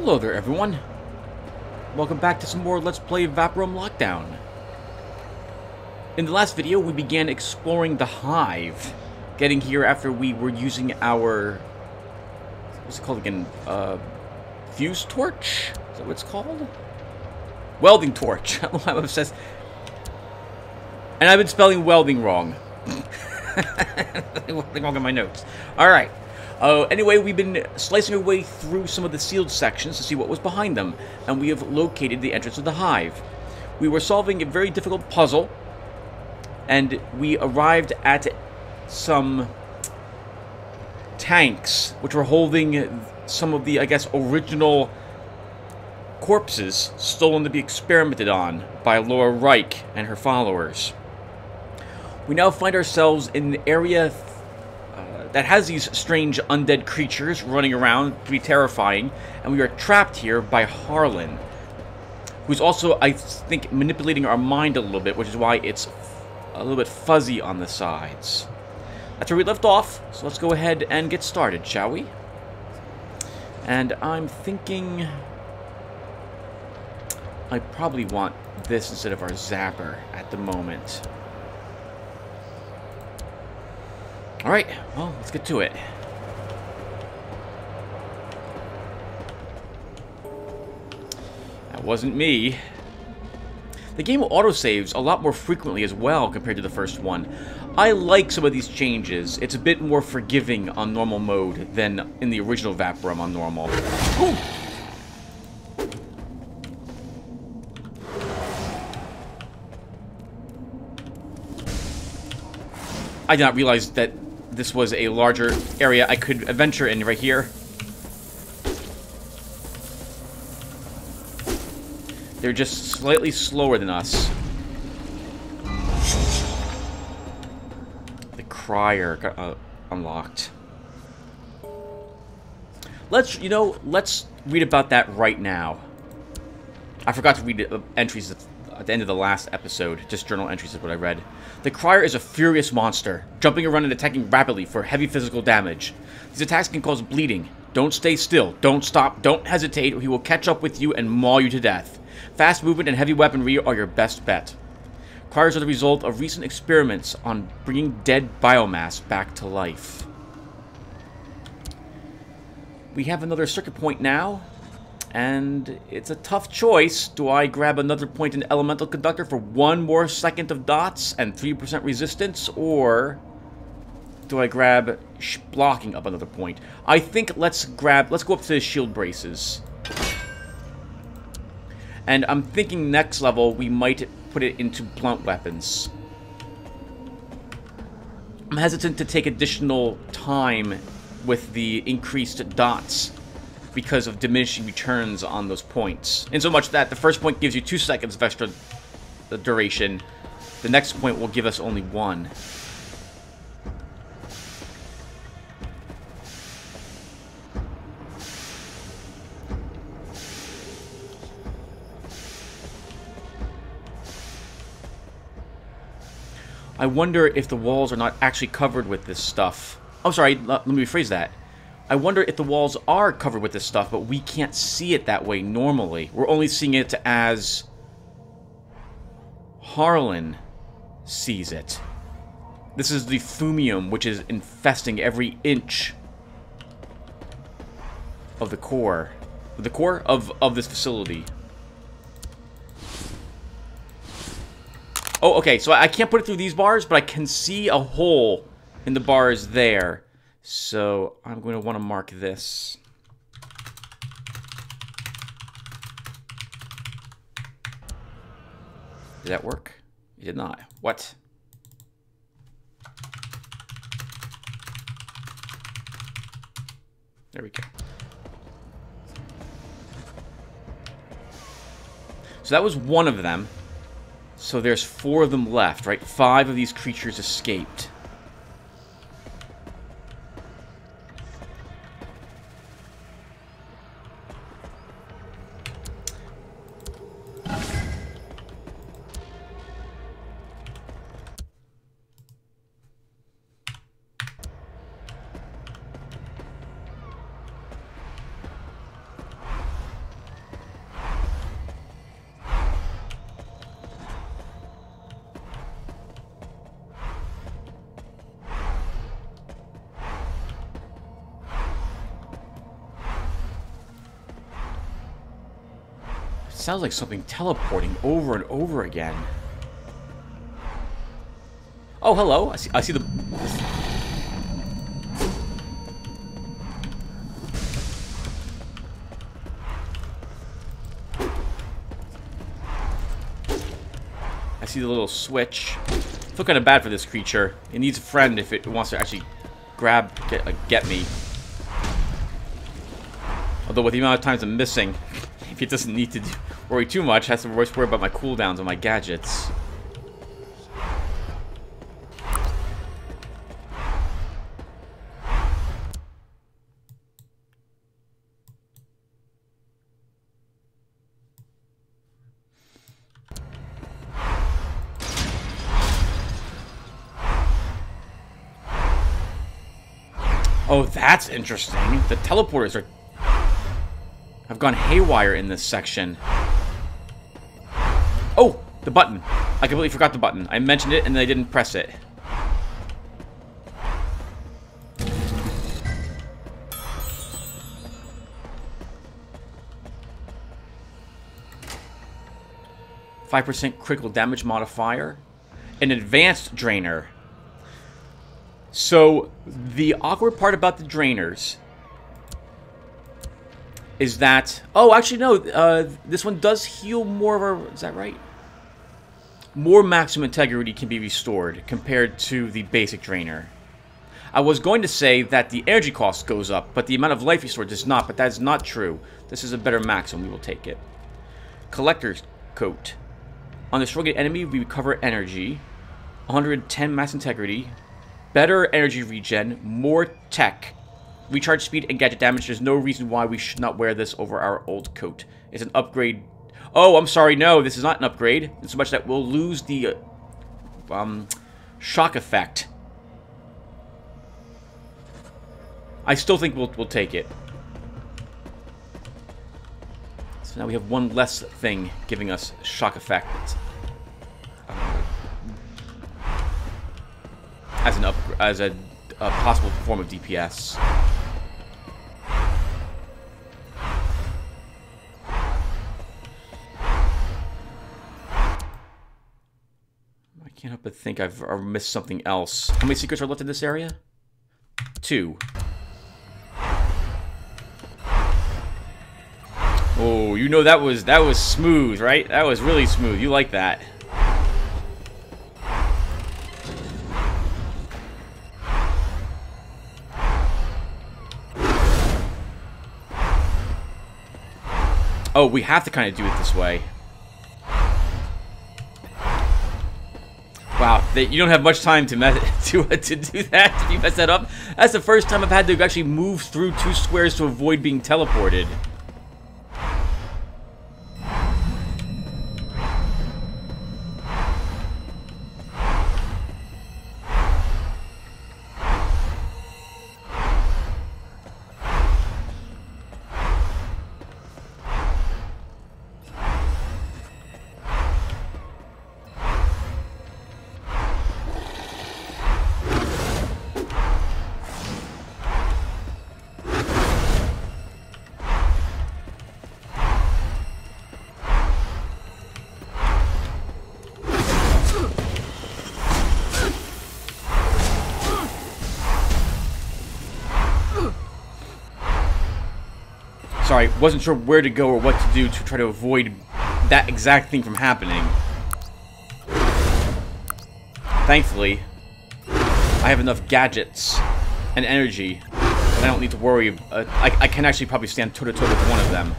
Hello there, everyone. Welcome back to some more Let's Play Vaporum Lockdown. In the last video, we began exploring the hive, getting here after we were using our... what's it called again? Fuse torch? Is that what it's called? Welding torch. I don't know why I'm obsessed. And I've been spelling welding wrong. Welding wrong in my notes. Alright. Anyway, we've been slicing our way through some of the sealed sections to see what was behind them, and we have located the entrance of the hive. We were solving a very difficult puzzle, and we arrived at some tanks, which were holding some of the, I guess, original corpses stolen to be experimented on by Lotaeri and her followers. We now find ourselves in an area that has these strange undead creatures running around to be terrifying, and we are trapped here by Harlan, who's also, I think, manipulating our mind a little bit, which is why it's a little bit fuzzy on the sides. That's where we left off, so let's go ahead and get started, shall we? And I'm thinking I probably want this instead of our zapper at the moment. Alright, well, let's get to it. That wasn't me. The game autosaves a lot more frequently as well compared to the first one. I like some of these changes. It's a bit more forgiving on normal mode than in the original Vaporum on normal. Ooh. I did not realize that this was a larger area I could venture in right here. They're just slightly slower than us. The crier got unlocked. Let's read about that right now. I forgot to read entries at the end of the last episode. Just journal entries is what I read. The crier is a furious monster, jumping around and attacking rapidly for heavy physical damage. These attacks can cause bleeding. Don't stay still. Don't stop. Don't hesitate, or he will catch up with you and maul you to death. Fast movement and heavy weaponry are your best bet. Criers are the result of recent experiments on bringing dead biomass back to life. We have another circuit point now. And it's a tough choice. Do I grab another point in elemental conductor for 1 more second of dots and 3% resistance, or do I grab blocking up another point? I think let's go up to the shield braces. And I'm thinking next level we might put it into blunt weapons. I'm hesitant to take additional time with the increased dots because of diminishing returns on those points. In so much that the first point gives you 2 seconds of extra duration, the next point will give us only 1. I wonder if the walls are not actually covered with this stuff. Oh, sorry, let me rephrase that. I wonder if the walls are covered with this stuff, but we can't see it that way normally. We're only seeing it as Harlan sees it. This is the fumium, which is infesting every inch of the core. The core of this facility. Oh, okay, so I can't put it through these bars, but I can see a hole in the bars there. So I'm going to want to mark this. Did that work? It did not. What? There we go. So that was one of them. So there's 4 of them left, right? 5 of these creatures escaped. sounds like something teleporting over and over again. Oh, hello. I see the... I see the little switch. I feel kind of bad for this creature. It needs a friend if it wants to actually get me. Although with the amount of times I'm missing, if it doesn't need to worry too much, I have to worry about my cooldowns on my gadgets. Oh, that's interesting. The teleporters have gone haywire in this section. Oh, the button. I completely forgot the button. I mentioned it and then I didn't press it. %5 critical damage modifier. An advanced drainer. So, the awkward part about the drainers is that... Oh, actually, no. This one does heal more of our... Is that right? More maximum integrity can be restored compared to the basic drainer. I was going to say that the energy cost goes up, but the amount of life restored does not, but that is not true. This is a better maximum. We will take it. Collector's Coat. On destroying an enemy, we recover energy. 110 max integrity. Better energy regen, more tech, recharge speed, and gadget damage. There's no reason why we should not wear this over our old coat. It's an upgrade. Oh, I'm sorry, no, this is not an upgrade. In so much that we'll lose the shock effect. I still think we'll take it. So now we have one less thing giving us shock effect. As a possible form of DPS. I can't help but think I've missed something else. How many secrets are left in this area? 2. Oh, you know that was smooth, right? That was really smooth. You like that. Oh, we have to kind of do it this way. Wow, you don't have much time to do that, to mess that up. That's the first time I've had to actually move through 2 squares to avoid being teleported. Sorry, wasn't sure where to go or what to do to try to avoid that exact thing from happening. Thankfully, I have enough gadgets and energy that I don't need to worry. I can actually probably stand toe-to-toe with one of them.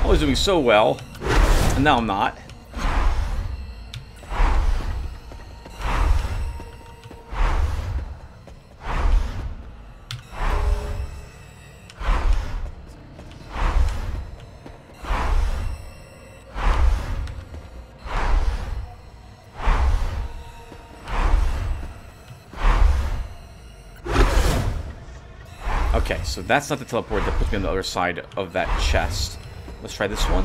I was doing so well, and now I'm not. Okay, so that's not the teleport that puts me on the other side of that chest. Let's try this one.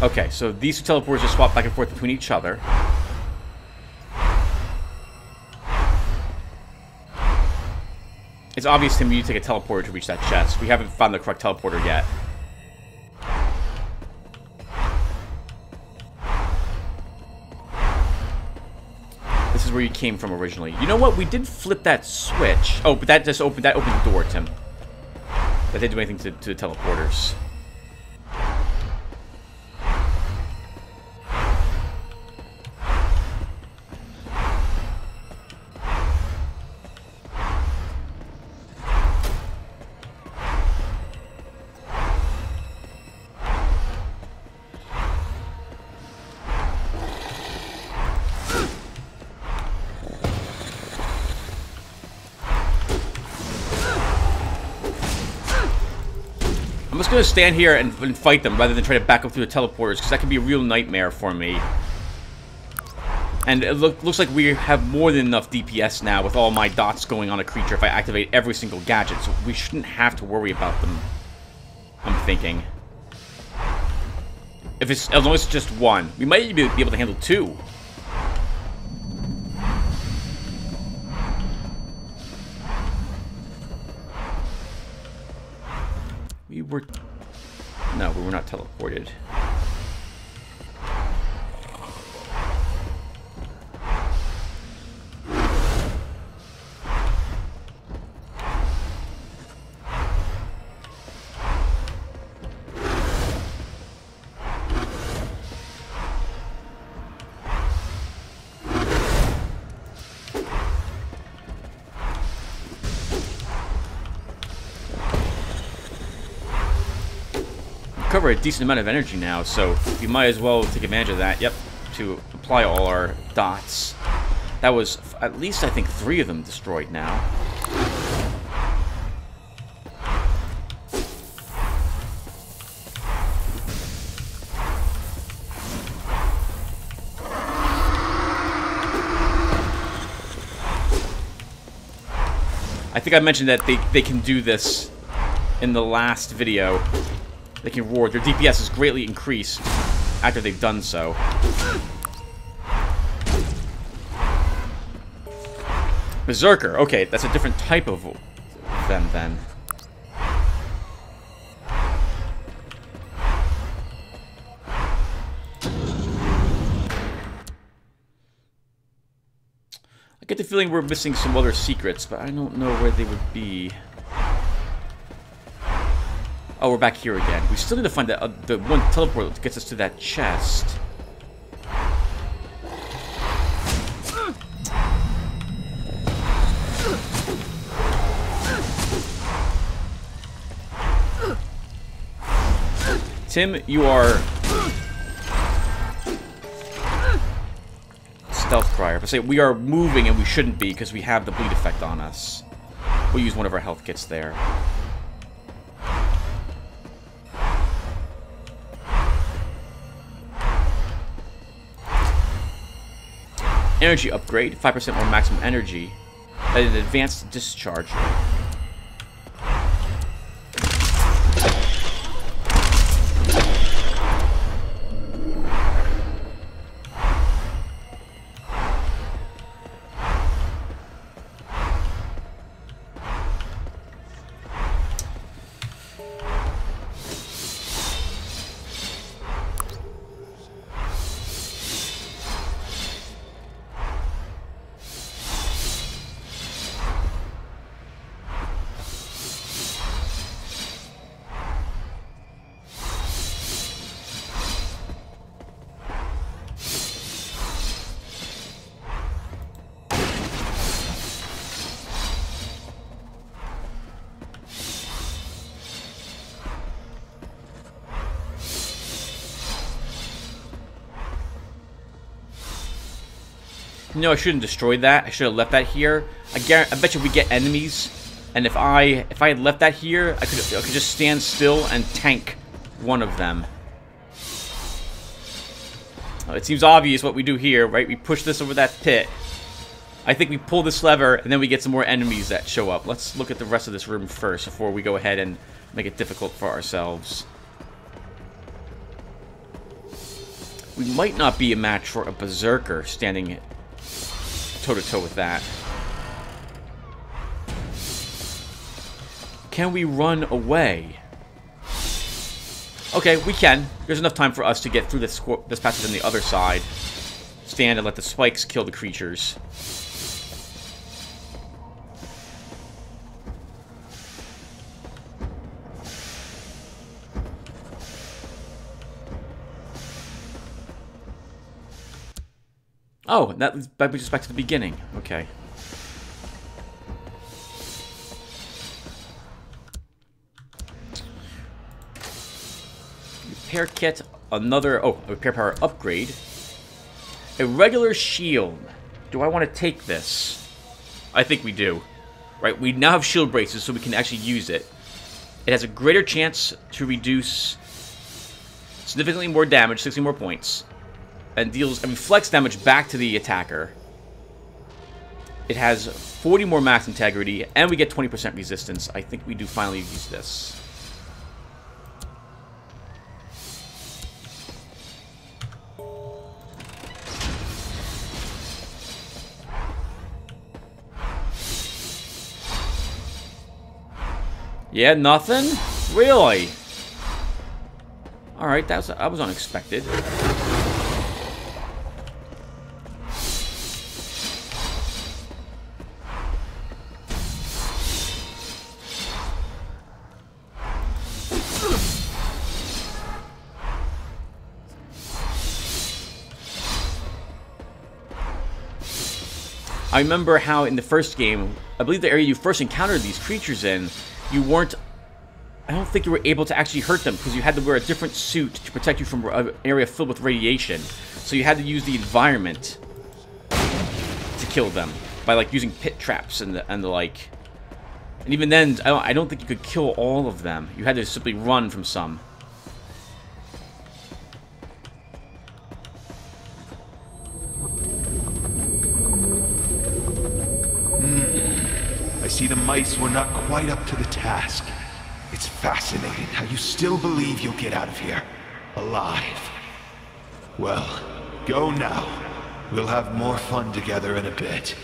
Okay, so these 2 teleporters just swap back and forth between each other. It's obvious to me you take a teleporter to reach that chest. We haven't found the correct teleporter yet. This is where you came from originally. You know what? We did flip that switch. Oh, but that just opened the door, Tim. That didn't do anything to the teleporters. I'm just going to stand here and fight them rather than try to back up through the teleporters, because that can be a real nightmare for me. And it looks like we have more than enough DPS now with all my dots going on a creature if I activate every single gadget, so we shouldn't have to worry about them, I'm thinking. As long as it's just one. We might be able to handle two. No, we were not teleported. Cover a decent amount of energy now, so we might as well take advantage of that. Yep, to apply all our dots. That was at least, I think, 3 of them destroyed now. I think I mentioned that they can do this in the last video. They can roar. Their DPS is greatly increased after they've done so. Berserker. Okay, that's a different type of them then. I get the feeling we're missing some other secrets, but I don't know where they would be. Oh, we're back here again. We still need to find that the one teleport that gets us to that chest. Tim, you are stealth crier. But say we are moving and we shouldn't be because we have the bleed effect on us. We'll use one of our health kits there. Energy upgrade, 5% more maximum energy, and an advanced discharge. No, I shouldn't destroy that. I should have left that here. I bet you we get enemies, and if I had left that here, I could just stand still and tank one of them. It seems obvious what we do here, right? We push this over that pit. I think we pull this lever, and then we get some more enemies that show up. Let's look at the rest of this room first before we go ahead and make it difficult for ourselves. We might not be a match for a berserker standing toe-to-toe with that. Can we run away? Okay, we can. There's enough time for us to get through this passage on the other side. Stand and let the spikes kill the creatures. Oh, that brings us back to the beginning. Okay. Repair kit, another... Oh, a repair power upgrade. A regular shield. Do I want to take this? I think we do. Right, we now have shield braces, so we can actually use it. It has a greater chance to reduce significantly more damage, 60 more points. And deals reflects damage back to the attacker. It has 40 more max integrity, and we get 20% resistance. I think we do finally use this. Yeah, nothing? Really? Alright, that was unexpected. I remember how in the first game, I believe the area you first encountered these creatures in, you weren't... I don't think you were able to actually hurt them because you had to wear a different suit to protect you from an area filled with radiation. So you had to use the environment to kill them by like using pit traps and the like. And even then, I don't think you could kill all of them. You had to simply run from some. I see the mice were not quite up to the task. It's fascinating how you still believe you'll get out of here alive. Well, go now. We'll have more fun together in a bit.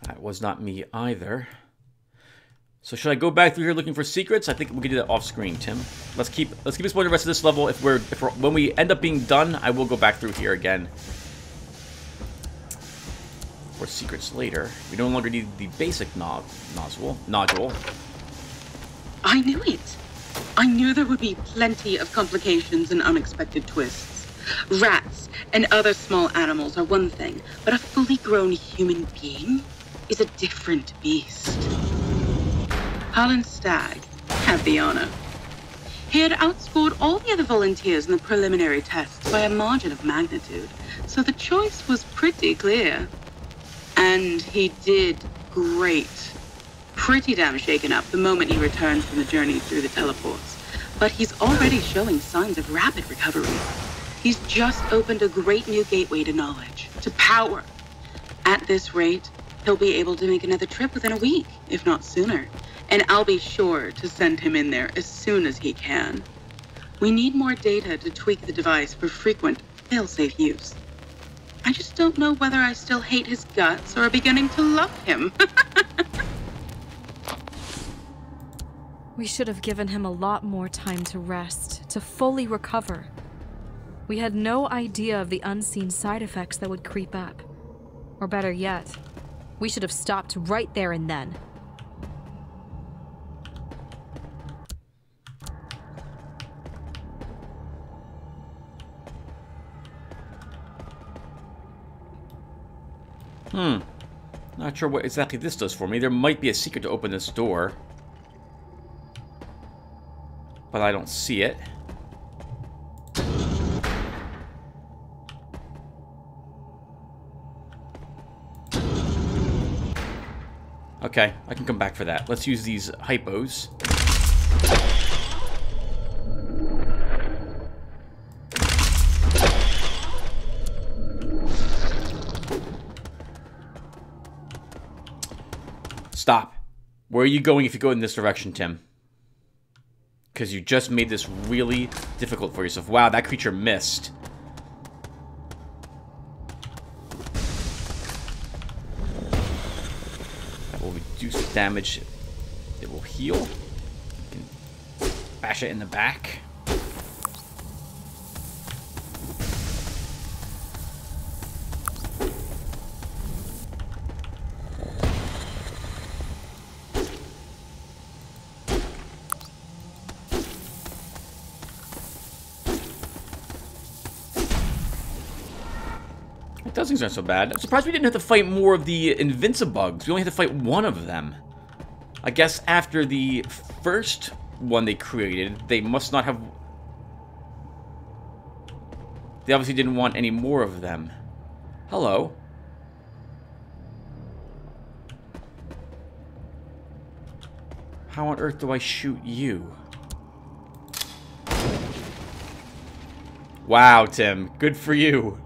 That was not me either. So should I go back through here looking for secrets? I think we can do that off screen, Tim. Let's keep exploring the rest of this level. If we're when we end up being done, I will go back through here again for secrets later. We no longer need the basic nodule. I knew it. I knew there would be plenty of complications and unexpected twists. Rats and other small animals are one thing, but a fully grown human being is a different beast. Alan Stagg had the honor. He had outscored all the other volunteers in the preliminary tests by a margin of magnitude, so the choice was pretty clear. And he did great. Pretty damn shaken up the moment he returned from the journey through the teleports, but he's already showing signs of rapid recovery. He's just opened a great new gateway to knowledge, to power. At this rate, he'll be able to make another trip within a week, if not sooner. And I'll be sure to send him in there as soon as he can. We need more data to tweak the device for frequent, fail-safe use. I just don't know whether I still hate his guts or are beginning to love him. We should have given him a lot more time to rest, to fully recover. We had no idea of the unseen side effects that would creep up. Or better yet, we should have stopped right there and then. Not sure what exactly this does for me. There might be a secret to open this door, but I don't see it. Okay, I can come back for that. Let's use these hypos. Stop. Where are you going if you go in this direction, Tim? Because you just made this really difficult for yourself. Wow, that creature missed. reduce damage. It will heal. You can bash it in the back. Those things aren't so bad. I'm surprised we didn't have to fight more of the Invincibugs. We only had to fight one of them. I guess after the first one they created, they must not have... They obviously didn't want any more of them. Hello. How on earth do I shoot you? Wow, Tim. Good for you.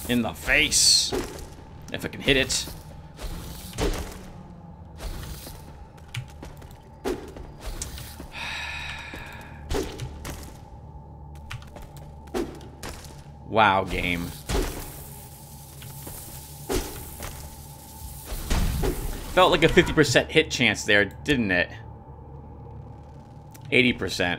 In the face. If I can hit it. Wow, game. Felt like a 50% hit chance there, didn't it? 80%.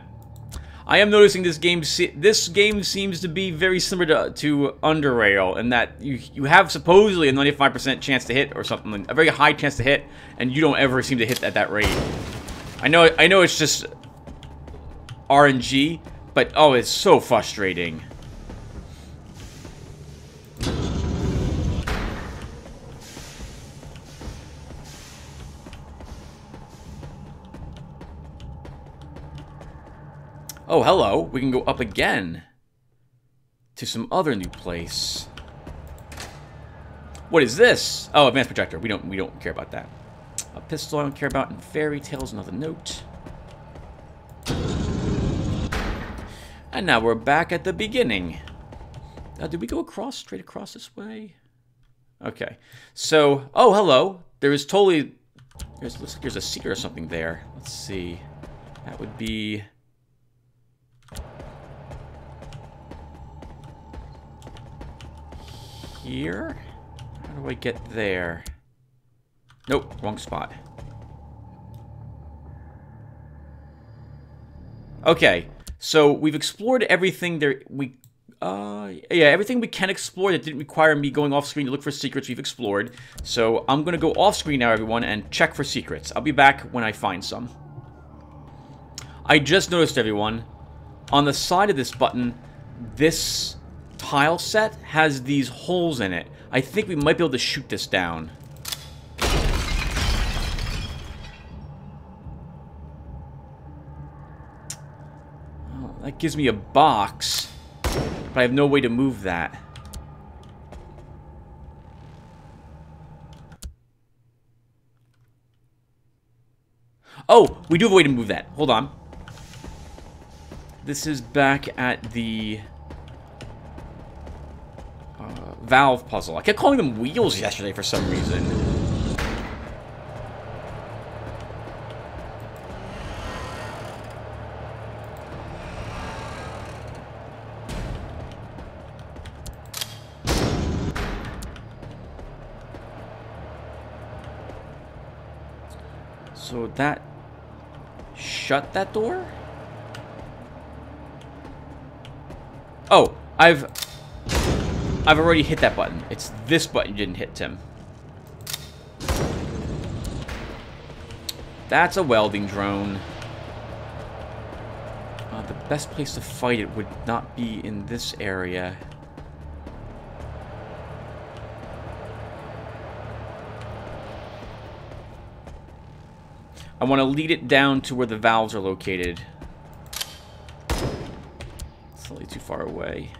I am noticing this game seems to be very similar to Underrail, in that you have supposedly a 95% chance to hit or something, a very high chance to hit, and you don't ever seem to hit at that rate. I know it's just RNG, but oh, it's so frustrating. Oh, hello. We can go up again to some other new place. What is this? Oh, advanced projector. We don't care about that. A pistol I don't care about, and fairy tales, another note. And now we're back at the beginning. Did we go straight across this way? Okay. So, oh, hello. Looks like there's a secret or something there. Let's see. That would be... here? How do I get there? Nope, wrong spot. Okay, so we've explored everything there. Everything we can explore that didn't require me going off screen to look for secrets, we've explored. So I'm gonna go off screen now, everyone, and check for secrets. I'll be back when I find some. I just noticed, everyone, on the side of this button, this tile set has these holes in it. I think we might be able to shoot this down. Oh, that gives me a box, but I have no way to move that. Oh, we do have a way to move that. Hold on. This is back at the... valve puzzle. I kept calling them wheels yesterday for some reason. So that shut that door? Oh, I've already hit that button. It's this button you didn't hit, Tim. That's a welding drone. The best place to fight it would not be in this area. I want to lead it down to where the valves are located. It's slightly too far away.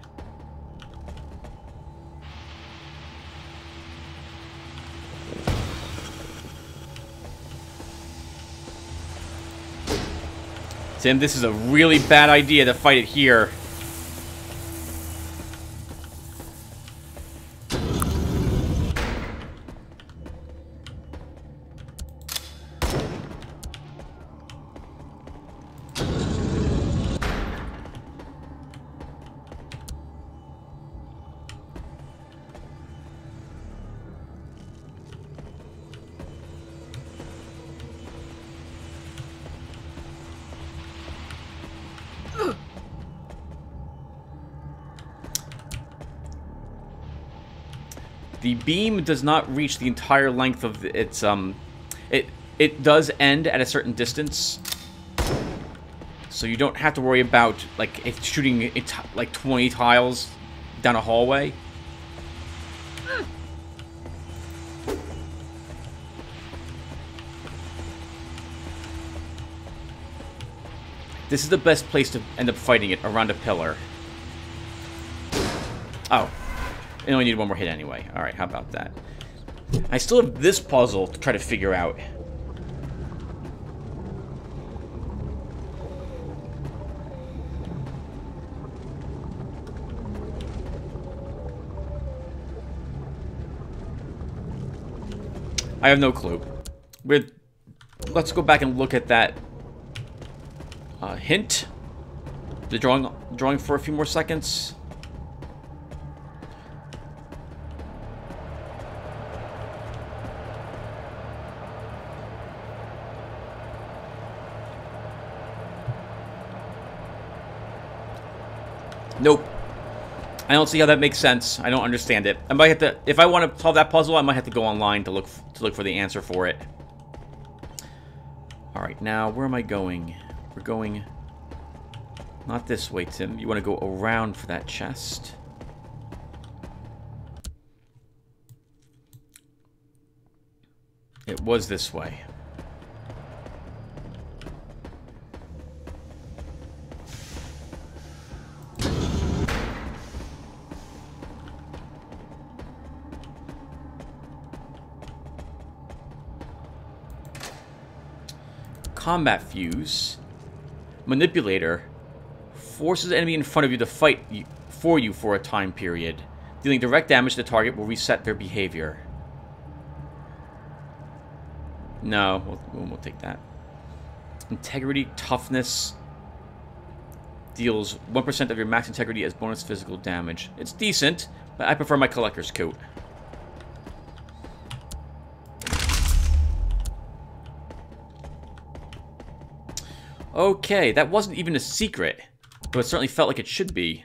Tim, this is a really bad idea to fight it here. The beam does not reach the entire length of its, it does end at a certain distance. So you don't have to worry about, like, it shooting it like 20 tiles down a hallway. This is the best place to end up fighting it, around a pillar. Oh. I only need one more hit anyway. Alright, how about that? I still have this puzzle to try to figure out. I have no clue. Let's go back and look at that hint. The drawing for a few more seconds. Nope. I don't see how that makes sense. I don't understand it. I might have to, if I want to solve that puzzle, I might have to go online to look for the answer for it. All right, now where am I going? We're going not this way, Tim. You want to go around for that chest. It was this way. Combat fuse. Manipulator. Forces the enemy in front of you to fight for you for a time period. Dealing direct damage to the target will reset their behavior. No, we'll take that. Integrity, toughness. Deals 1% of your max integrity as bonus physical damage. It's decent, but I prefer my collector's coat. Okay, that wasn't even a secret, but it certainly felt like it should be.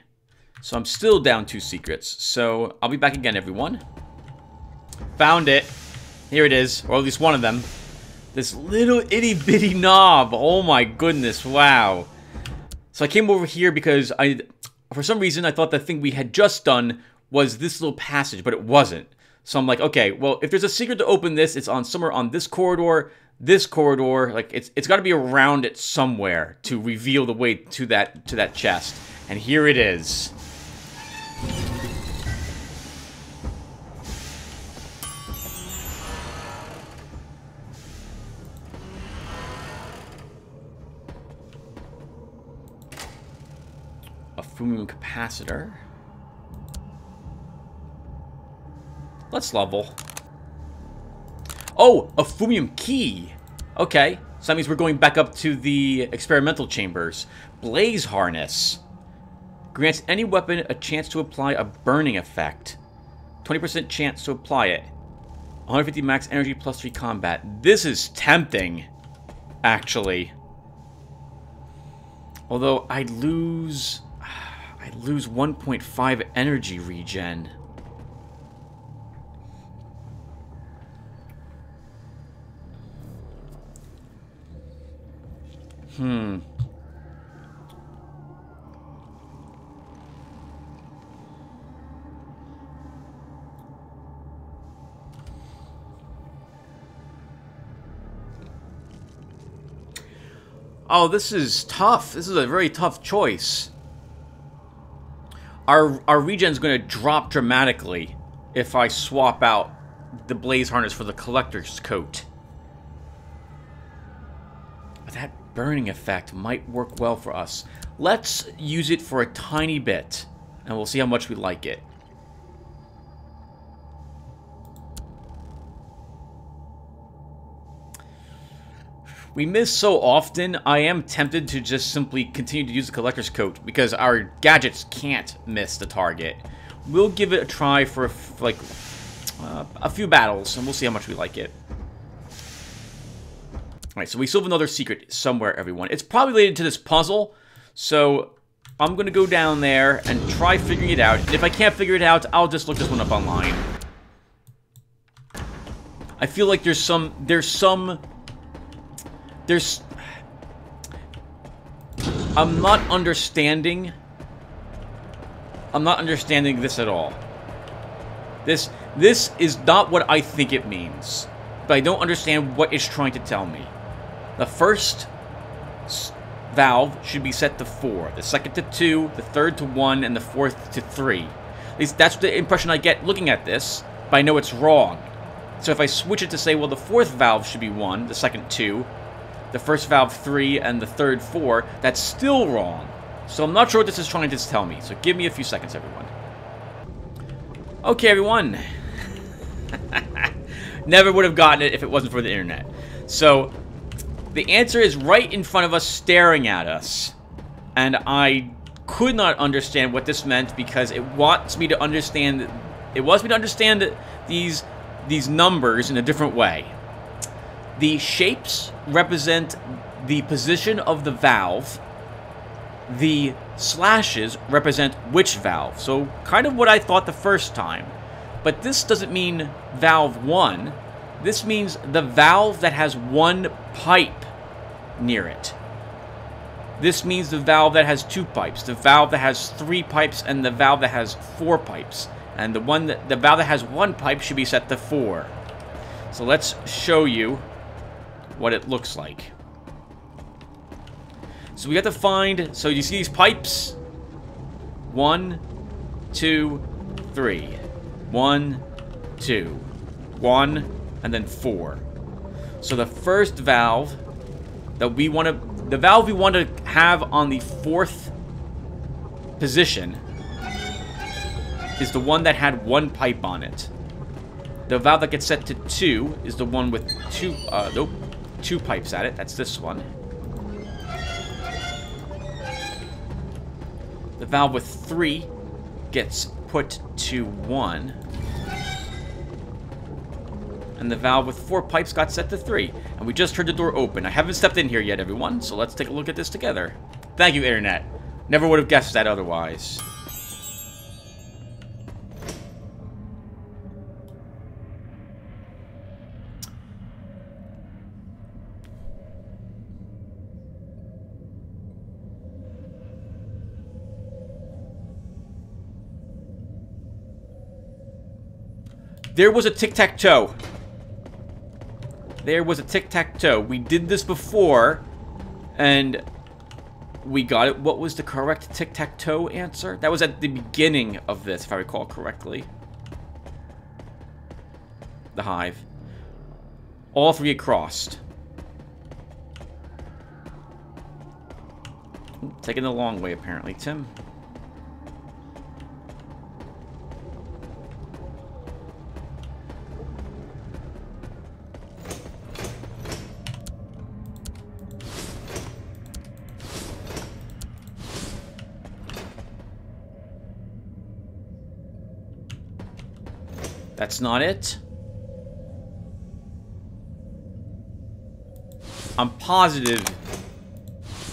So I'm still down 2 secrets. So I'll be back again, everyone. Found it. Here it is, or at least one of them. This little itty-bitty knob. Oh my goodness, wow. So I came over here because for some reason, I thought the thing we had just done was this little passage, but it wasn't. So I'm like, okay, well, if there's a secret to open this, it's on somewhere on this corridor, like it's got to be around it somewhere to reveal the way to that chest. And here it is. A Vaporum capacitor. Let's level. Oh, a Vaporum key. Okay, so that means we're going back up to the experimental chambers. Blaze harness. Grants any weapon a chance to apply a burning effect. 20% chance to apply it. 150 max energy plus 3 combat. This is tempting, actually. Although I'd lose 1.5 energy regen. Oh, this is tough. This is a very tough choice. Our regen's going to drop dramatically if I swap out the blaze harness for the collector's coat. But that burning effect might work well for us. Let's use it for a tiny bit, and we'll see how much we like it. We miss so often, I am tempted to just simply continue to use the collector's coat, because our gadgets can't miss the target. We'll give it a try for a few battles, and we'll see how much we like it. Alright, so we still have another secret somewhere, everyone. It's probably related to this puzzle, so I'm going to go down there and try figuring it out. And if I can't figure it out, I'll just look this one up online. I feel like there's I'm not understanding this at all. This is not what I think it means. But I don't understand what it's trying to tell me. The first valve should be set to 4, the second to 2, the third to 1, and the fourth to 3. At least that's the impression I get looking at this, but I know it's wrong. So if I switch it to say, well, the fourth valve should be 1, the second 2, the first valve 3, and the third 4, that's still wrong. So I'm not sure what this is trying to tell me, so give me a few seconds, everyone. Okay, everyone. Never would have gotten it if it wasn't for the internet. So, the answer is right in front of us, staring at us. And I could not understand what this meant because it wants me to understand... It wants me to understand these numbers in a different way. The shapes represent the position of the valve. The slashes represent which valve. So, kind of what I thought the first time. But this doesn't mean valve 1. This means the valve that has 1 pipe near it. This means the valve that has 2 pipes, the valve that has 3 pipes, and the valve that has 4 pipes. And the valve that has 1 pipe should be set to 4. So let's show you what it looks like. So we have to find, so you see these pipes? 1, 2, 3. 1, 2, 1, and then 4. So the first valve that we want to, the valve we want to have on the 4th position is the one that had 1 pipe on it. The valve that gets set to 2 is the one with 2 pipes at it. That's this one. The valve with 3 gets put to 1. And the valve with 4 pipes got set to 3. And we just heard the door open. I haven't stepped in here yet, everyone, so let's take a look at this together. Thank you, Internet. Never would have guessed that otherwise. There was a tic-tac-toe. There was a tic-tac-toe. We did this before, and we got it. What was the correct tic-tac-toe answer? That was at the beginning of this, if I recall correctly. The hive. All 3 had crossed. Taking the long way, apparently, Tim. That's not it. I'm positive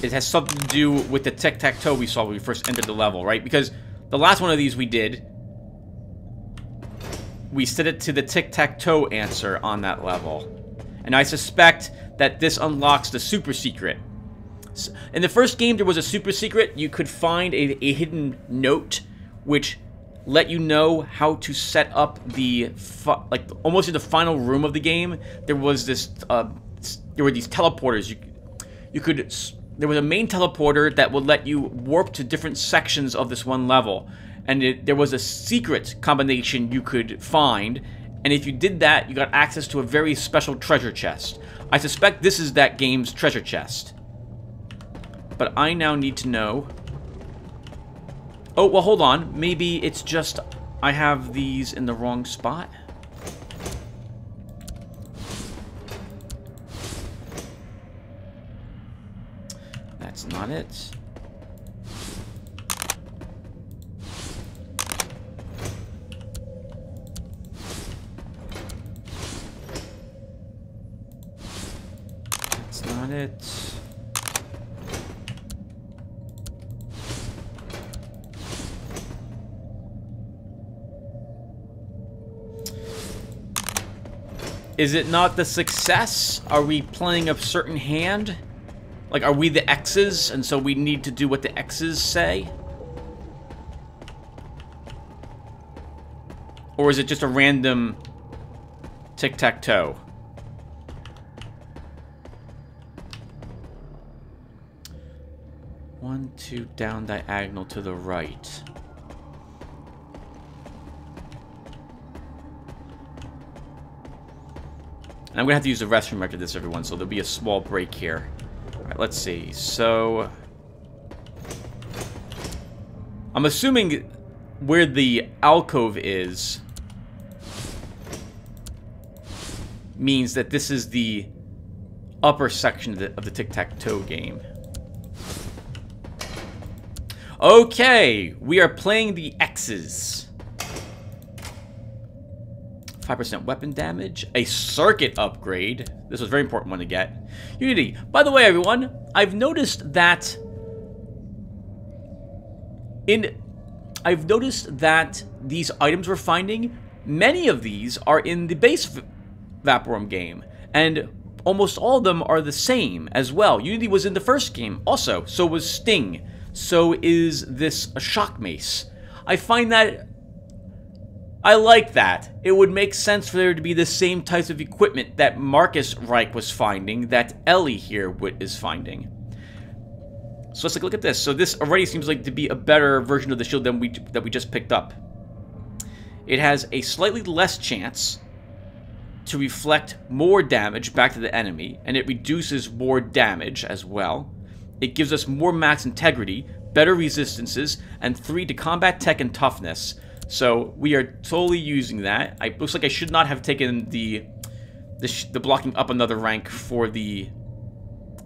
it has something to do with the tic-tac-toe we saw when we first entered the level, right? Because the last one of these we did, we set it to the tic-tac-toe answer on that level. And I suspect that this unlocks the super secret. In the first game, there was a super secret. You could find a hidden note, which let you know how to set up the, like, almost in the final room of the game. There was this, there were these teleporters. There was a main teleporter that would let you warp to different sections of this one level. And there was a secret combination you could find. And if you did that, you got access to a very special treasure chest. I suspect this is that game's treasure chest. But I now need to know... Oh, well, hold on. Maybe it's just I have these in the wrong spot. That's not it. That's not it. Is it not the success? Are we playing a certain hand? Like, are we the X's, and so we need to do what the X's say? Or is it just a random tic-tac-toe? One, two, down diagonal to the right. And I'm gonna have to use the restroom after this, everyone, so there'll be a small break here. Alright, let's see. So I'm assuming where the alcove is means that this is the upper section of the tic-tac-toe game. Okay, we are playing the X's. 5% weapon damage, a circuit upgrade. This was a very important one to get. Unity. By the way, everyone, I've noticed that these items we're finding, many of these are in the base Vaporum game, and almost all of them are the same as well. Unity was in the first game also, so was Sting, so is this a shock mace. I find that I like that. It would make sense for there to be the same types of equipment that Marcus Reich was finding, that Ellie here is finding. So let's take a look at this. So this already seems like to be a better version of the shield than that we just picked up. It has a slightly less chance to reflect more damage back to the enemy, and it reduces more damage as well. It gives us more max integrity, better resistances, and 3 to combat tech and toughness. So we are totally using that. Looks like I should not have taken the blocking up another rank for the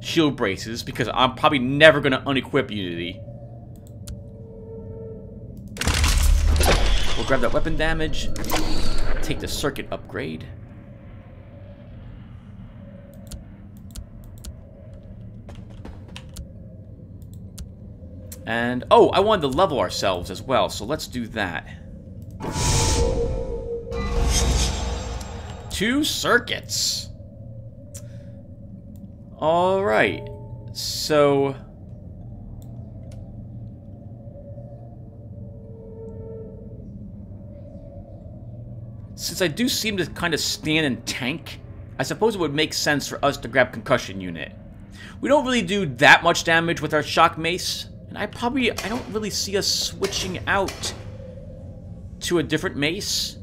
shield braces, because I'm probably never going to unequip Unity. We'll grab that weapon damage, take the circuit upgrade. And, oh, I wanted to level ourselves as well, so let's do that. 2 circuits. Alright. So since I do seem to kind of stand and tank, I suppose it would make sense for us to grab concussion unit. We don't really do that much damage with our shock mace, and I don't really see us switching out to a different mace.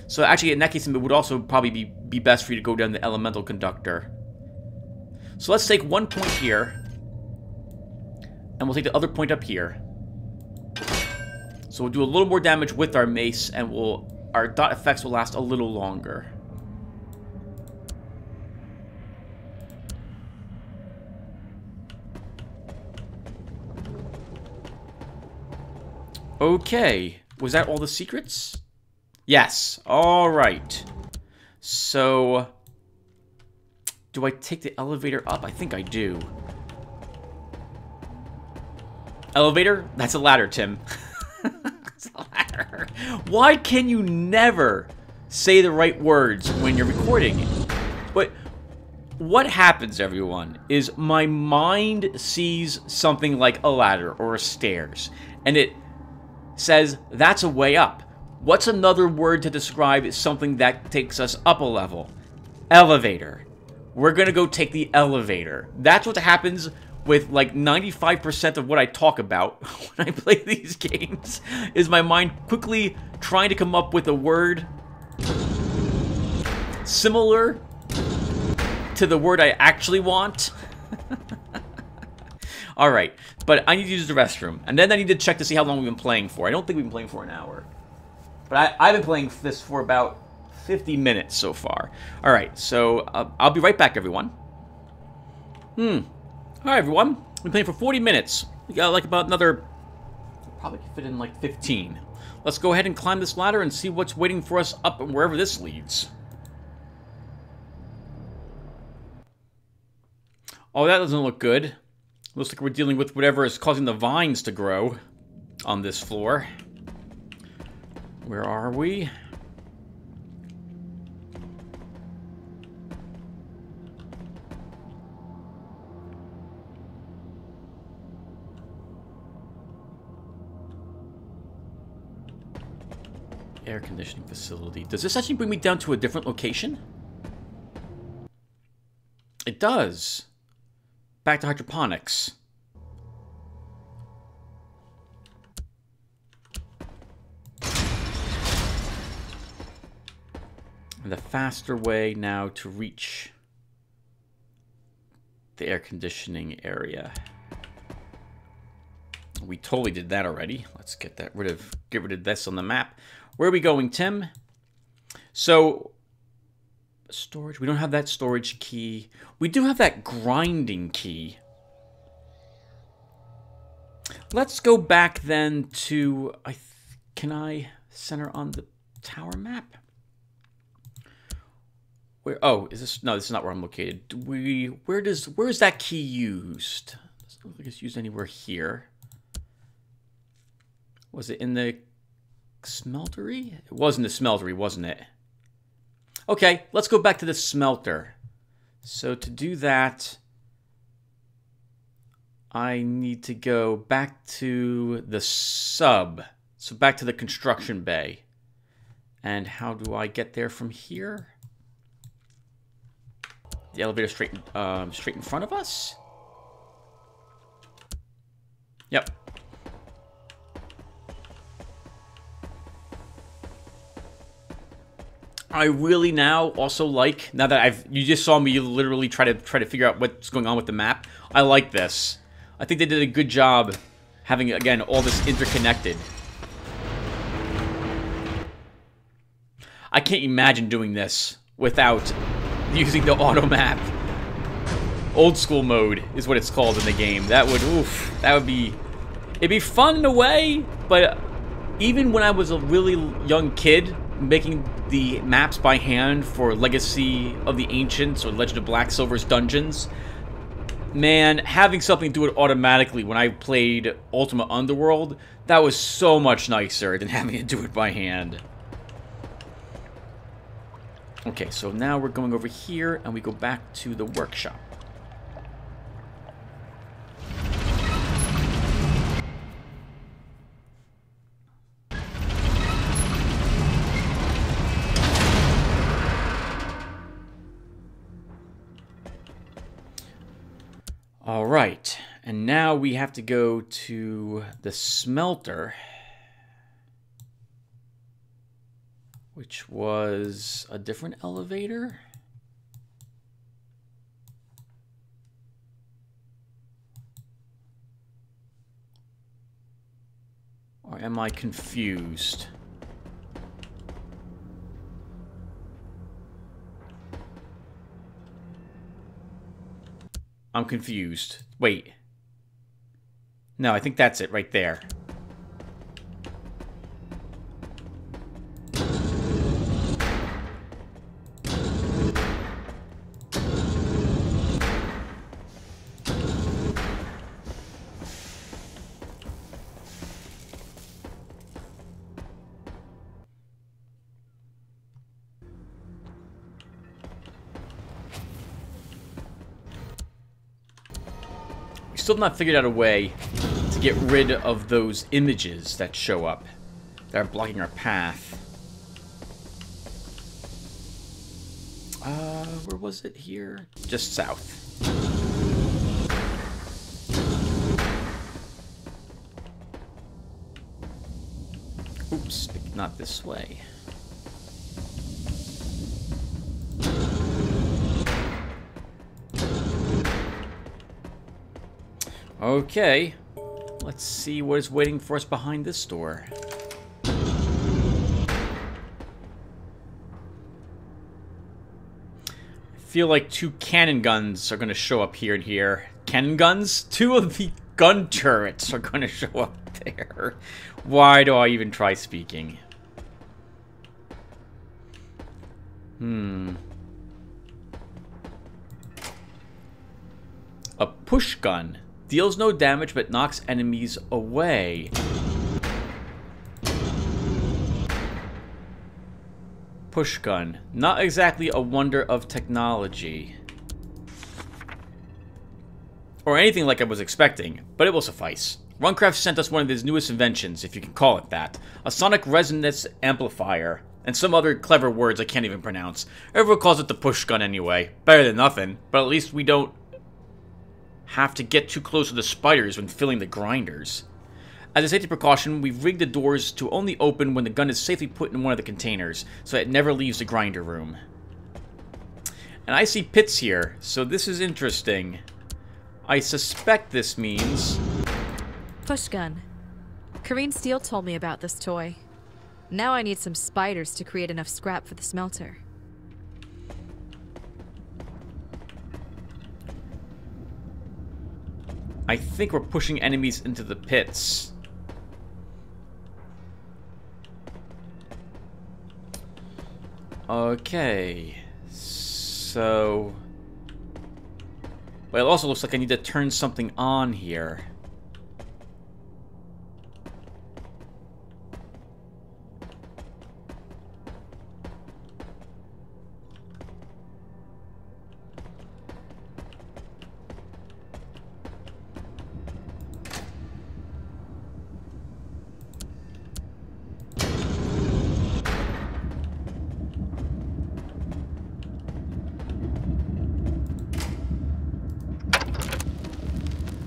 So actually, in that case, it would also probably be best for you to go down the elemental conductor. So let's take 1 point here, and we'll take the other point up here. So we'll do a little more damage with our mace, and our dot effects will last a little longer. Okay, was that all the secrets? Yes, alright. So, do I take the elevator up? I think I do. Elevator? That's a ladder, Tim. That's a ladder. Why can you never say the right words when you're recording? But what happens, everyone, is my mind sees something like a ladder or a stairs, and it says, that's a way up. What's another word to describe something that takes us up a level? Elevator. We're gonna go take the elevator. That's what happens with like 95% of what I talk about when I play these games, is my mind quickly trying to come up with a word similar to the word I actually want. Alright, but I need to use the restroom, and then I need to check to see how long we've been playing for. I don't think we've been playing for an hour. But I've been playing this for about 50 minutes so far. Alright, so I'll be right back, everyone. Alright, everyone. We've been playing for 40 minutes. We got like about another... probably could fit in like 15. Let's go ahead and climb this ladder and see what's waiting for us up and wherever this leads. Oh, that doesn't look good. Looks like we're dealing with whatever is causing the vines to grow on this floor. Where are we? Air conditioning facility. Does this actually bring me down to a different location? It does. Back to hydroponics. And the faster way now to reach the air conditioning area. We totally did that already. Let's get rid of this on the map. Where are we going, Tim? So, storage. We don't have that storage key. We do have that grinding key. Let's go back then to... can I center on the tower map? Where? Oh, is this? No, this is not where I'm located. Where is that key used? Doesn't look like it's used anywhere here. Was it in the smeltery? It was in the smeltery, wasn't it? Okay, let's go back to the smelter. So to do that, I need to go back to the sub. So back to the construction bay. And how do I get there from here? The elevator straight in front of us? Yep. I really now also like, now that you just saw me literally try to figure out what's going on with the map. I like this. I think they did a good job having, again, all this interconnected. I can't imagine doing this without using the auto map. Old school mode is what it's called in the game. That would be, it'd be fun in a way, but even when I was a really young kid, making the maps by hand for Legacy of the Ancients or Legend of Black Silver's dungeons, man, having something do it automatically when I played Ultima Underworld, that was so much nicer than having to do it by hand. Okay, so now we're going over here and we go back to the workshop. All right, and now we have to go to the smelter, which was a different elevator. Or am I confused? I'm confused. Wait. No, I think that's it right there. Still have not figured out a way to get rid of those images that show up that are blocking our path. Where was it here? Just south. Oops, not this way. Okay, let's see what is waiting for us behind this door. I feel like two cannon guns are going to show up here and here. Cannon guns? Two of the gun turrets are going to show up there. Why do I even try speaking? A push gun. Deals no damage, but knocks enemies away. Push gun. Not exactly a wonder of technology. Or anything like I was expecting, but it will suffice. Runcraft sent us one of his newest inventions, if you can call it that. A sonic resonance amplifier. And some other clever words I can't even pronounce. Everyone calls it the push gun anyway. Better than nothing, but at least we don't have to get too close to the spiders when filling the grinders. As a safety precaution, we've rigged the doors to only open when the gun is safely put in one of the containers, so it never leaves the grinder room. And I see pits here, so this is interesting. I suspect this means... Push gun. Kareen Steele told me about this toy. Now I need some spiders to create enough scrap for the smelter. I think we're pushing enemies into the pits. Okay. So... Well, it also looks like I need to turn something on here.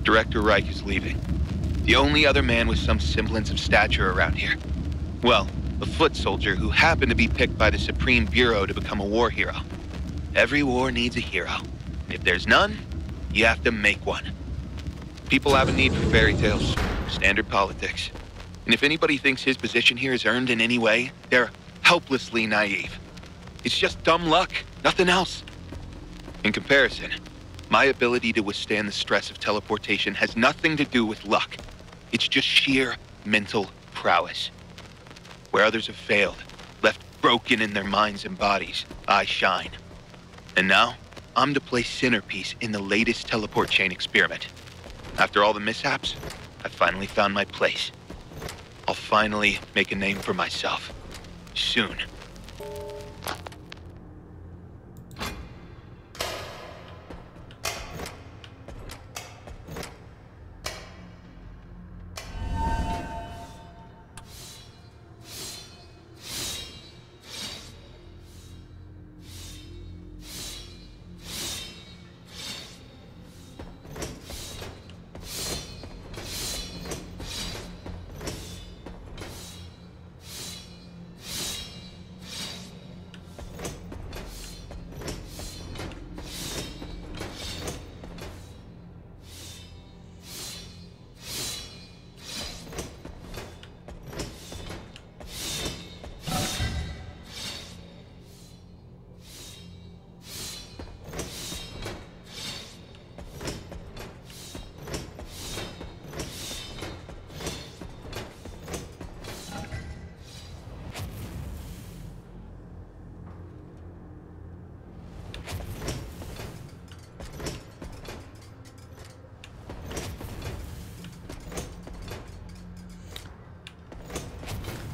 Director Reich is leaving. The only other man with some semblance of stature around here. Well, a foot soldier who happened to be picked by the Supreme Bureau to become a war hero. Every war needs a hero. And if there's none, you have to make one. People have a need for fairy tales. Standard politics. And if anybody thinks his position here is earned in any way, they're helplessly naive. It's just dumb luck, nothing else. In comparison, my ability to withstand the stress of teleportation has nothing to do with luck. It's just sheer mental prowess. Where others have failed, left broken in their minds and bodies, I shine. And now, I'm to play centerpiece in the latest teleport chain experiment. After all the mishaps, I finally found my place. I'll finally make a name for myself. Soon.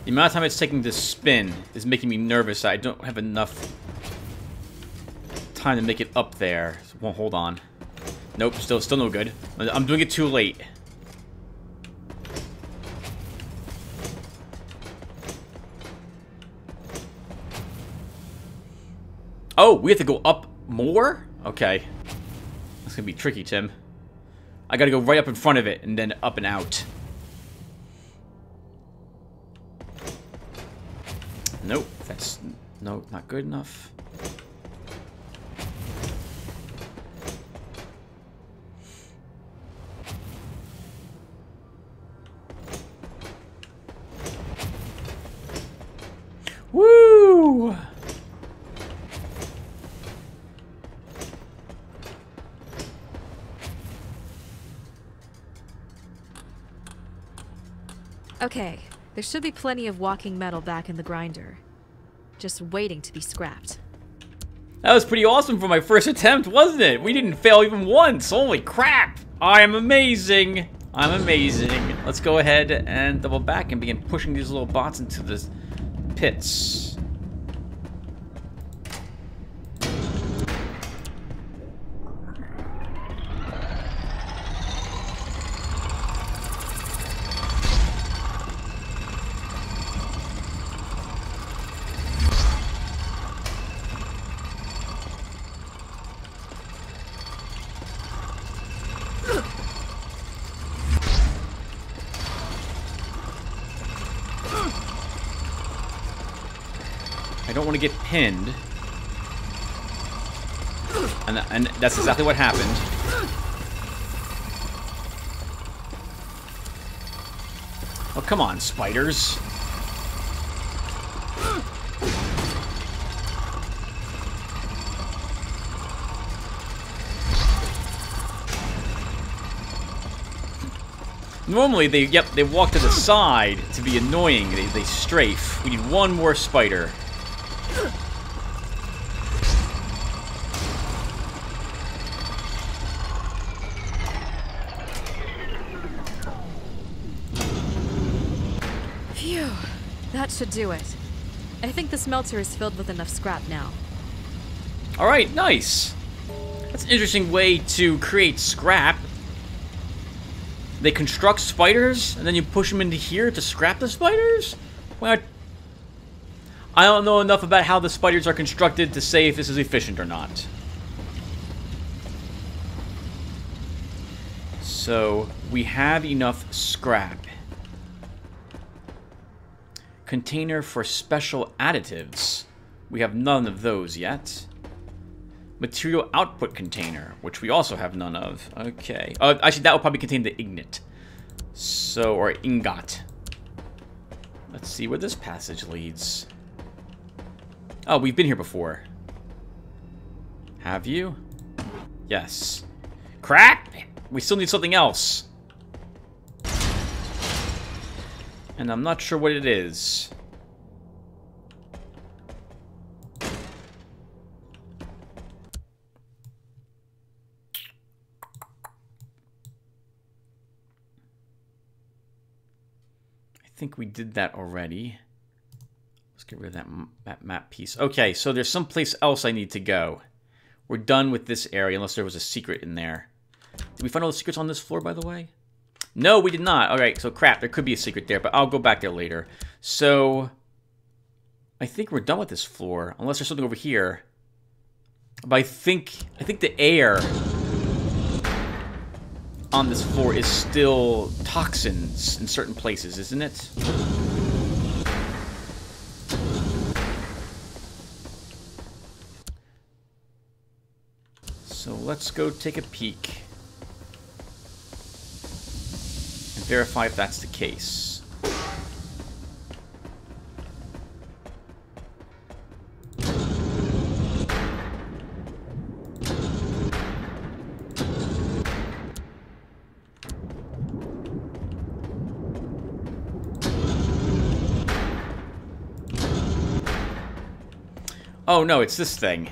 The amount of time it's taking to spin is making me nervous. I don't have enough time to make it up there. Well, hold on. Nope, still no good. I'm doing it too late. Oh, we have to go up more? Okay. That's gonna be tricky, Tim. I gotta go right up in front of it and then up and out. Nope, that's... no, not good enough. Woo! Okay, there should be plenty of walking metal back in the grinder. Just waiting to be scrapped. That was pretty awesome for my first attempt, wasn't it? We didn't fail even once. Holy crap! I am amazing. I'm amazing. Let's go ahead and double back and begin pushing these little bots into the pits. don't want to get pinned. And that's exactly what happened. Oh, come on, spiders. Normally, they walk to the side to be annoying. They strafe. We need one more spider. Phew. That should do it. I think the smelter is filled with enough scrap now. Alright, nice. That's an interesting way to create scrap. They construct spiders, and then you push them into here to scrap the spiders? What? I don't know enough about how the spiders are constructed to say if this is efficient or not. So, we have enough scrap. Container for special additives. We have none of those yet. Material output container, which we also have none of. Okay. Actually, that will probably contain the ignit. So, or ingot. Let's see where this passage leads. Oh, we've been here before. Have you? Yes. Crap! We still need something else. And I'm not sure what it is. I think we did that already. Let's get rid of that map piece. Okay, so there's someplace else I need to go. We're done with this area, unless there was a secret in there. Did we find all the secrets on this floor, by the way? No, we did not. Alright, so crap, there could be a secret there, but I'll go back there later. So, I think we're done with this floor, unless there's something over here. But I think the air on this floor is still toxins in certain places, isn't it? So let's go take a peek and verify if that's the case. Oh no, it's this thing.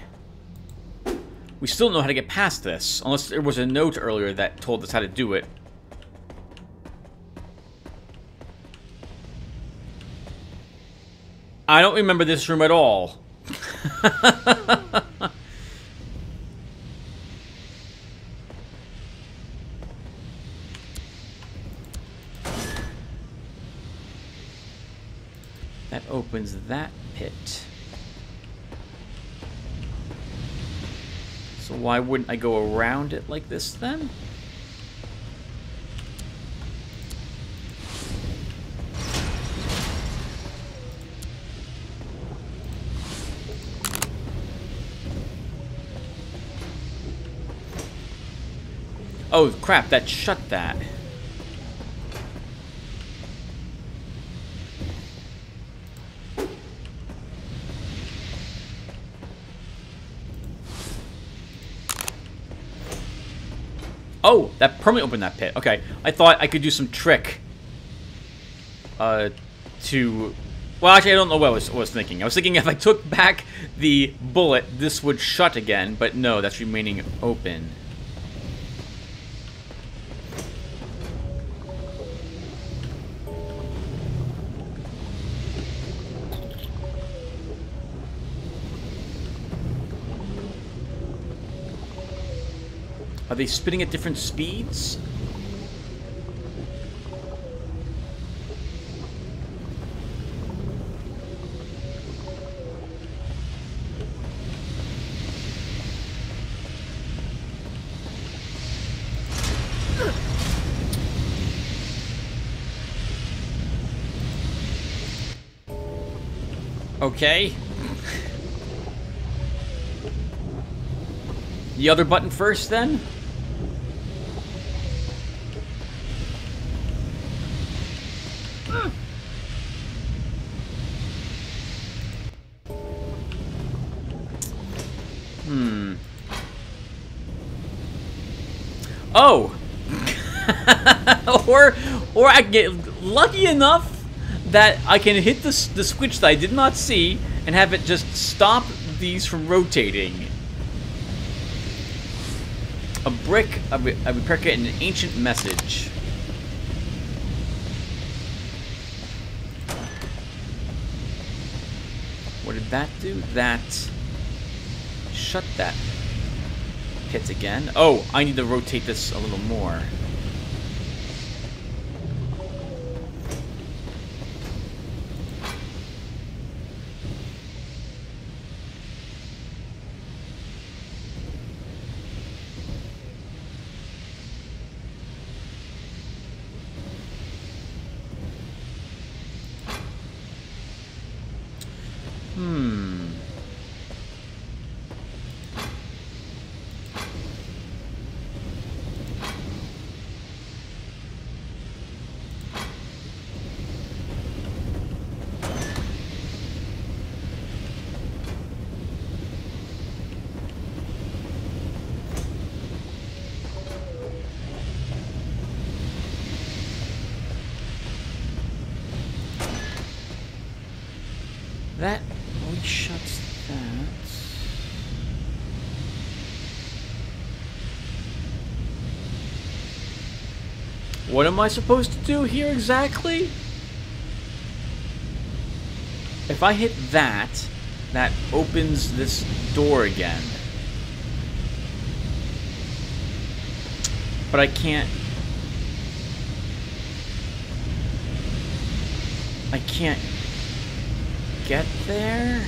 We still don't know how to get past this, unless there was a note earlier that told us how to do it. I don't remember this room at all. That opens that pit. So why wouldn't I go around it like this then? Oh crap, that shut that. Oh, that permanently opened that pit. Okay, I thought I could do some trick. To... Well, actually, I don't know what I was thinking. I was thinking if I took back the bullet, this would shut again. But no, that's remaining open. Are they spinning at different speeds? Okay. The other button first, then? Oh! or I get lucky enough that I can hit the switch that I did not see and have it just stop these from rotating. A brick, a repair kit, and an ancient message. What did that do? That shut that pit again. Oh, I need to rotate this a little more. That reshuts that. What am I supposed to do here exactly? If I hit that, that opens this door again. But I can't get there?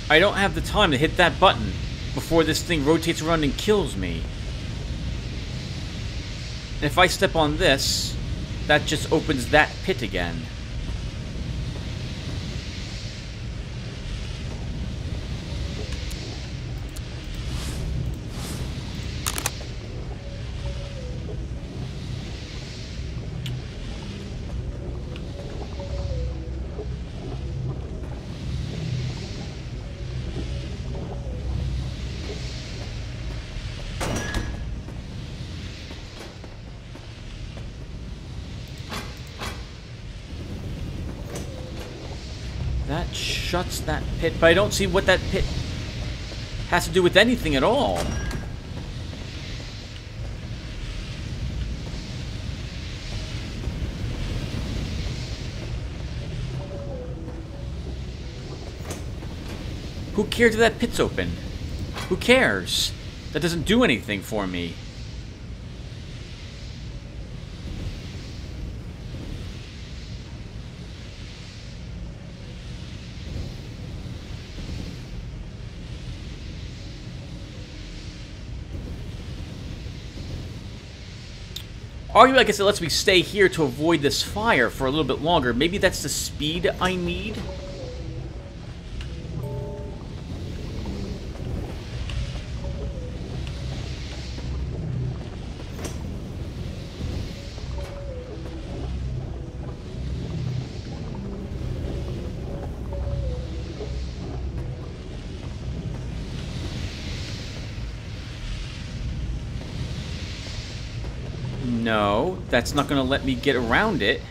I don't have the time to hit that button before this thing rotates around and kills me. And if I step on this, that just opens that pit again. That shuts that pit, but I don't see what that pit has to do with anything at all. Who cares if that pit's open? Who cares? That doesn't do anything for me. Arguably, I guess it lets me stay here to avoid this fire for a little bit longer. Maybe that's the speed I need? No, that's not going to let me get around it.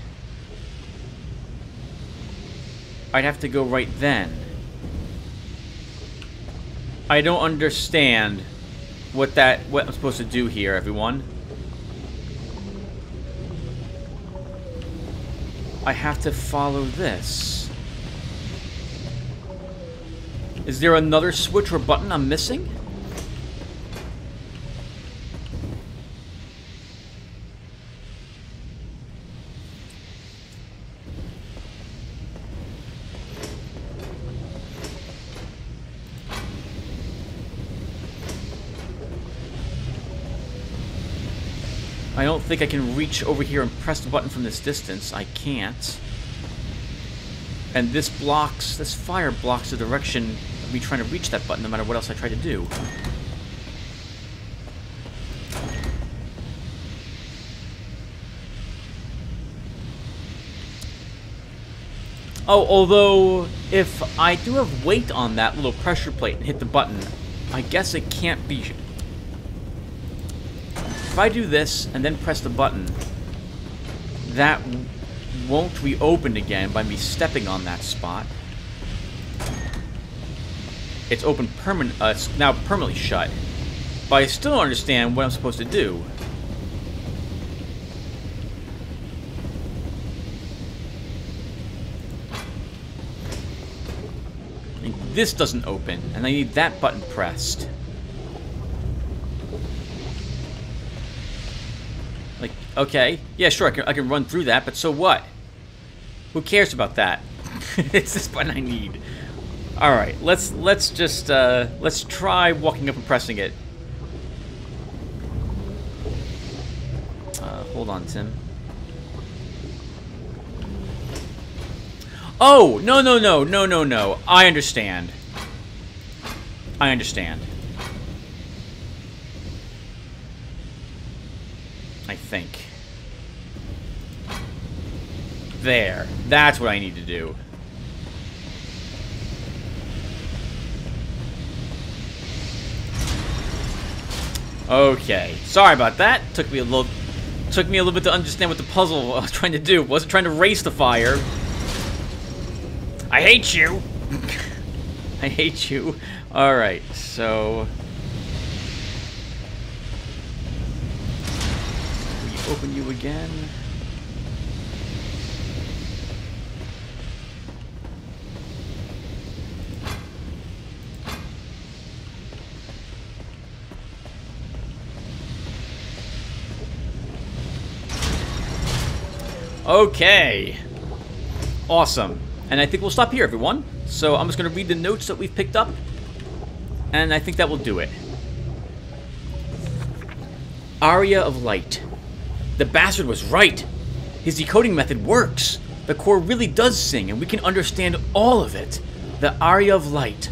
I'd have to go right then. I don't understand what I'm supposed to do here, everyone. I have to follow this. Is there another switch or button I'm missing? . I don't think I can reach over here and press the button from this distance. I can't. And this fire blocks the direction of me trying to reach that button no matter what else I try to do. Oh, although, if I do have weight on that little pressure plate and hit the button, I guess it can't be... If I do this and then press the button, that won't reopen again by me stepping on that spot. It's open it's now permanently shut. But I still don't understand what I'm supposed to do. This doesn't open, and I need that button pressed. Like, okay, yeah, sure, I can run through that, but so what? Who cares about that? It's this button I need. All right, let's just let's try walking up and pressing it. Hold on, Tim. Oh, no. I understand. I think. There. That's what I need to do. Okay. Sorry about that. Took me a little bit to understand what the puzzle I was trying to do. Wasn't trying to race the fire. I hate you! I hate you. Alright, so... we open you again. Okay. Awesome. And I think we'll stop here, everyone. So I'm just going to read the notes that we've picked up. And I think that will do it. Aria of Light. The bastard was right. His decoding method works. The core really does sing, and we can understand all of it. The Aria of Light.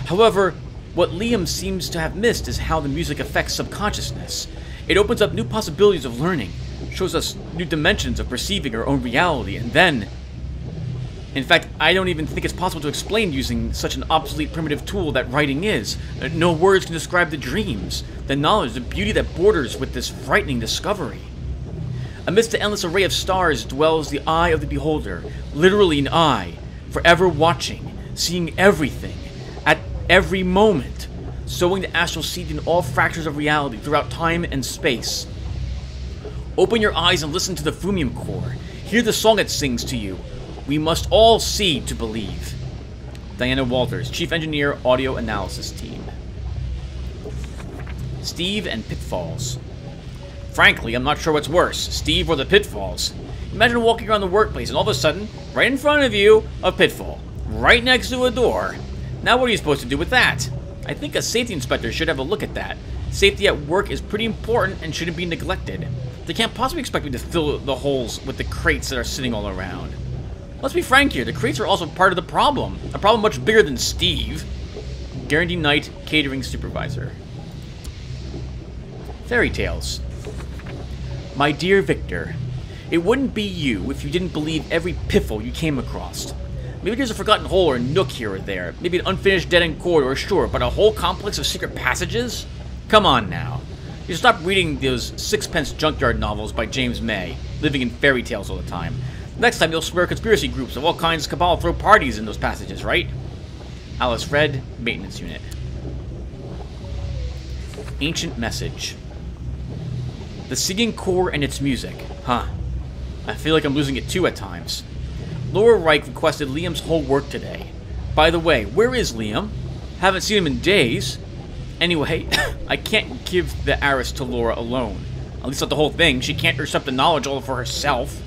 However, what Liam seems to have missed is how the music affects subconsciousness. It opens up new possibilities of learning, shows us new dimensions of perceiving our own reality, and then... In fact, I don't even think it's possible to explain using such an obsolete primitive tool that writing is. No words can describe the dreams, the knowledge, the beauty that borders with this frightening discovery. Amidst the endless array of stars dwells the eye of the beholder, literally an eye, forever watching, seeing everything, at every moment, sowing the astral seed in all fractures of reality throughout time and space. Open your eyes and listen to the Fumium core. Hear the song it sings to you. We must all see to believe. Diana Walters, Chief Engineer, Audio Analysis Team. Steve and Pitfalls. Frankly, I'm not sure what's worse, Steve or the pitfalls. Imagine walking around the workplace and all of a sudden, right in front of you, a pitfall. Right next to a door. Now what are you supposed to do with that? I think a safety inspector should have a look at that. Safety at work is pretty important and shouldn't be neglected. They can't possibly expect me to fill the holes with the crates that are sitting all around. Let's be frank here, the crates are also part of the problem. A problem much bigger than Steve. Guaranteed Knight, Catering Supervisor. Fairy Tales. My dear Victor, it wouldn't be you if you didn't believe every piffle you came across. Maybe there's a forgotten hole or a nook here or there. Maybe an unfinished dead-end corridor, sure, but a whole complex of secret passages? Come on now. You should stop reading those sixpence junkyard novels by James May, living in fairy tales all the time. Next time you'll swear conspiracy groups of all kinds of cabal throw parties in those passages, right? Alice Red, Maintenance Unit. Ancient Message. The singing core and its music. Huh. I feel like I'm losing it too at times. Laura Reich requested Liam's whole work today. By the way, where is Liam? Haven't seen him in days. Anyway, I can't give the Arx to Laura alone. At least not the whole thing. She can't intercept the knowledge all for herself.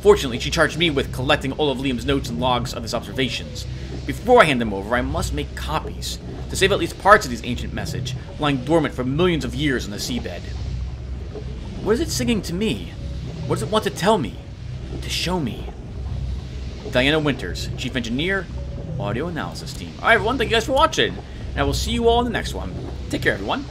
Fortunately, she charged me with collecting all of Liam's notes and logs of his observations. Before I hand them over, I must make copies, to save at least parts of this ancient message, lying dormant for millions of years on the seabed. What is it singing to me? What does it want to tell me? To show me? Diana Winters, Chief Engineer, Audio Analysis Team. Alright everyone, thank you guys for watching. And I will see you all in the next one. Take care everyone.